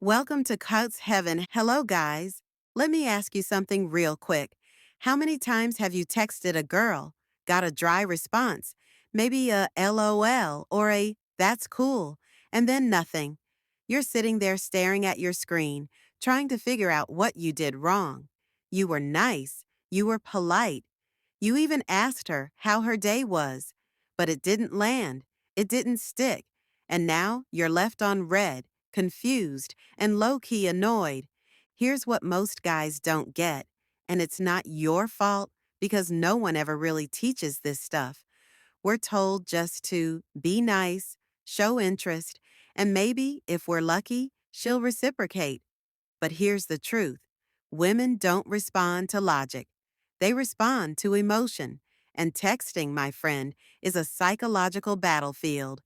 Welcome to Qoutes Heaven. Hello, guys. Let me ask you something real quick. How many times have you texted a girl, got a dry response, maybe a LOL or a that's cool, and then nothing? You're sitting there staring at your screen, trying to figure out what you did wrong. You were nice, you were polite, you even asked her how her day was, but it didn't land, it didn't stick, and now you're left on red, confused, and low-key annoyed. Here's what most guys don't get, and it's not your fault because no one ever really teaches this stuff. We're told just to be nice, show interest, and maybe, if we're lucky, she'll reciprocate. But here's the truth. Women don't respond to logic. They respond to emotion. And texting, my friend, is a psychological battlefield.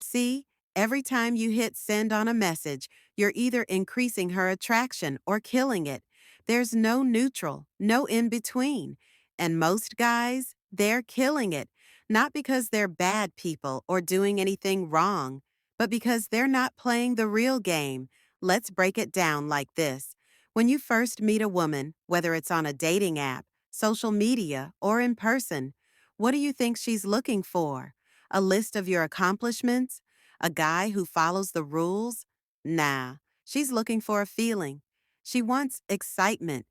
See, every time you hit send on a message, you're either increasing her attraction or killing it. There's no neutral, no in between. And most guys, they're killing it, not because they're bad people or doing anything wrong, but because they're not playing the real game. Let's break it down like this. When you first meet a woman, whether it's on a dating app, social media, or in person, what do you think she's looking for? A list of your accomplishments? A guy who follows the rules? Nah, she's looking for a feeling. She wants excitement,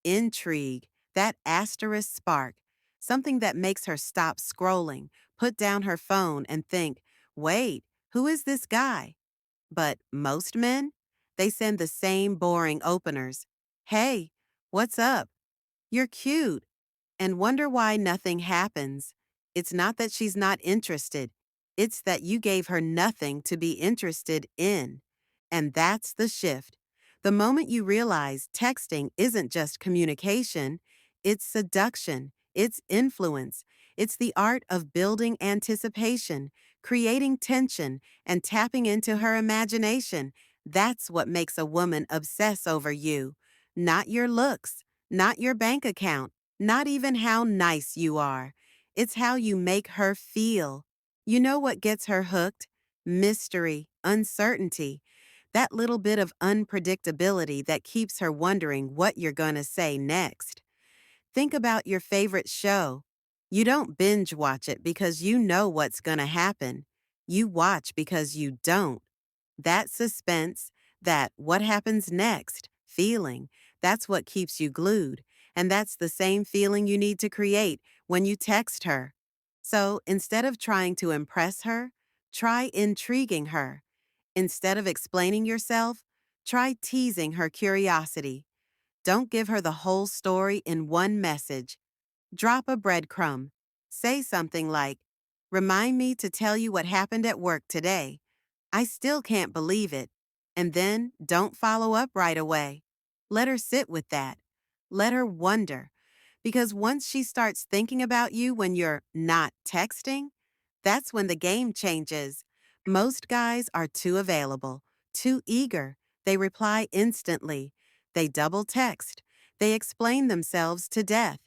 intrigue, that asterisk spark, something that makes her stop scrolling, put down her phone, and think, wait, who is this guy? But most men? They send the same boring openers. Hey, what's up? You're cute and wonder why nothing happens. It's not that she's not interested. It's that you gave her nothing to be interested in. And that's the shift. The moment you realize texting isn't just communication, it's seduction, it's influence, it's the art of building anticipation, creating tension, and tapping into her imagination. That's what makes a woman obsess over you. Not your looks, not your bank account, not even how nice you are. It's how you make her feel. You know what gets her hooked? Mystery, uncertainty, that little bit of unpredictability that keeps her wondering what you're going to say next. Think about your favorite show. You don't binge watch it because you know what's going to happen. You watch because you don't. That suspense, that what happens next feeling, that's what keeps you glued. And that's the same feeling you need to create when you text her. So instead of trying to impress her, try intriguing her. Instead of explaining yourself, try teasing her curiosity. Don't give her the whole story in one message. Drop a breadcrumb. Say something like, remind me to tell you what happened at work today. I still can't believe it. And then don't follow up right away. Let her sit with that. Let her wonder. Because once she starts thinking about you when you're not texting, that's when the game changes. Most guys are too available, too eager. They reply instantly. They double text. They explain themselves to death.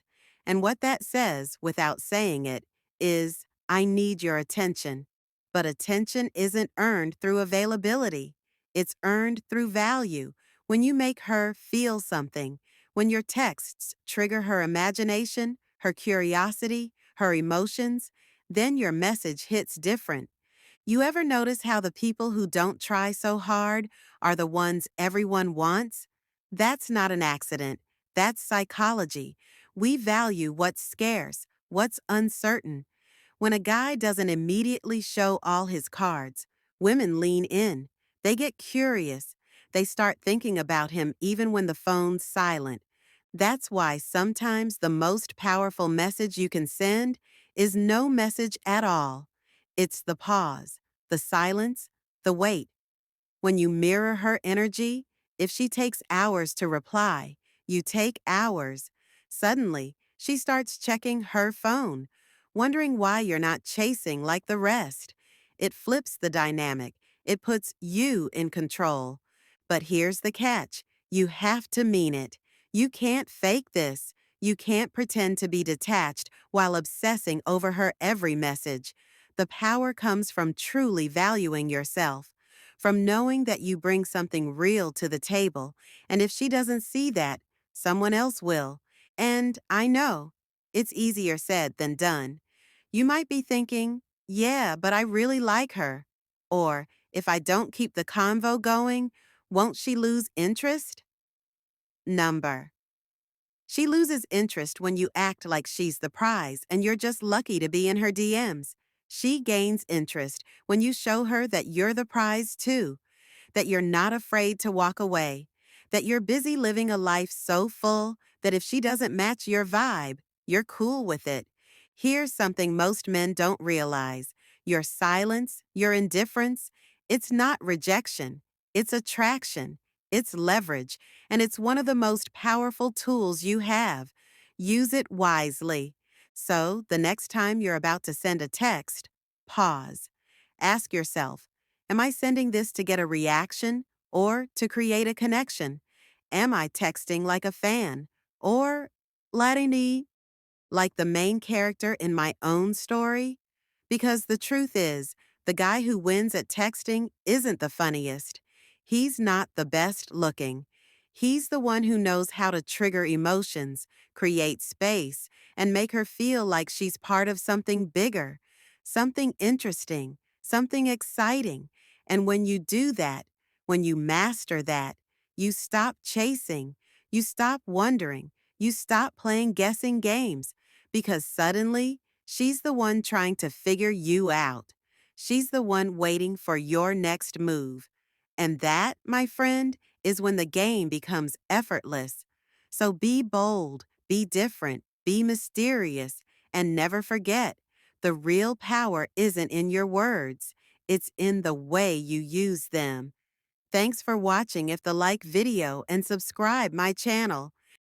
And what that says, without saying it, is, I need your attention. But attention isn't earned through availability. It's earned through value. When you make her feel something, when your texts trigger her imagination, her curiosity, her emotions, then your message hits different. You ever notice how the people who don't try so hard are the ones everyone wants? That's not an accident. That's psychology. We value what's scarce, what's uncertain. When a guy doesn't immediately show all his cards, women lean in. They get curious. They start thinking about him even when the phone's silent. That's why sometimes the most powerful message you can send is no message at all. It's the pause, the silence, the wait. When you mirror her energy, if she takes hours to reply, you take hours. Suddenly, she starts checking her phone, wondering why you're not chasing like the rest. It flips the dynamic. It puts you in control. But here's the catch. You have to mean it. You can't fake this. You can't pretend to be detached while obsessing over her every message. The power comes from truly valuing yourself, from knowing that you bring something real to the table, and if she doesn't see that, someone else will. And I know, it's easier said than done. You might be thinking, yeah, but I really like her. Or, if I don't keep the convo going, won't she lose interest? Number. She loses interest when you act like she's the prize and you're just lucky to be in her DMs. She gains interest when you show her that you're the prize too, that you're not afraid to walk away, that you're busy living a life so full that if she doesn't match your vibe, you're cool with it. Here's something most men don't realize: your silence, your indifference, it's not rejection, it's attraction, it's leverage, and it's one of the most powerful tools you have. Use it wisely. So, the next time you're about to send a text, pause. Ask yourself, am I sending this to get a reaction or to create a connection? Am I texting like a fan or Latini like the main character in my own story? Because the truth is, the guy who wins at texting isn't the funniest. He's not the best looking. He's the one who knows how to trigger emotions, create space, and make her feel like she's part of something bigger, something interesting, something exciting. And when you do that, when you master that, you stop chasing, you stop wondering, you stop playing guessing games, because suddenly, she's the one trying to figure you out. She's the one waiting for your next move. And that, my friend, is when the game becomes effortless. So be bold, be different, be mysterious, and never forget, the real power isn't in your words, it's in the way you use them. Thanks for watching. If the like video and subscribe my channel.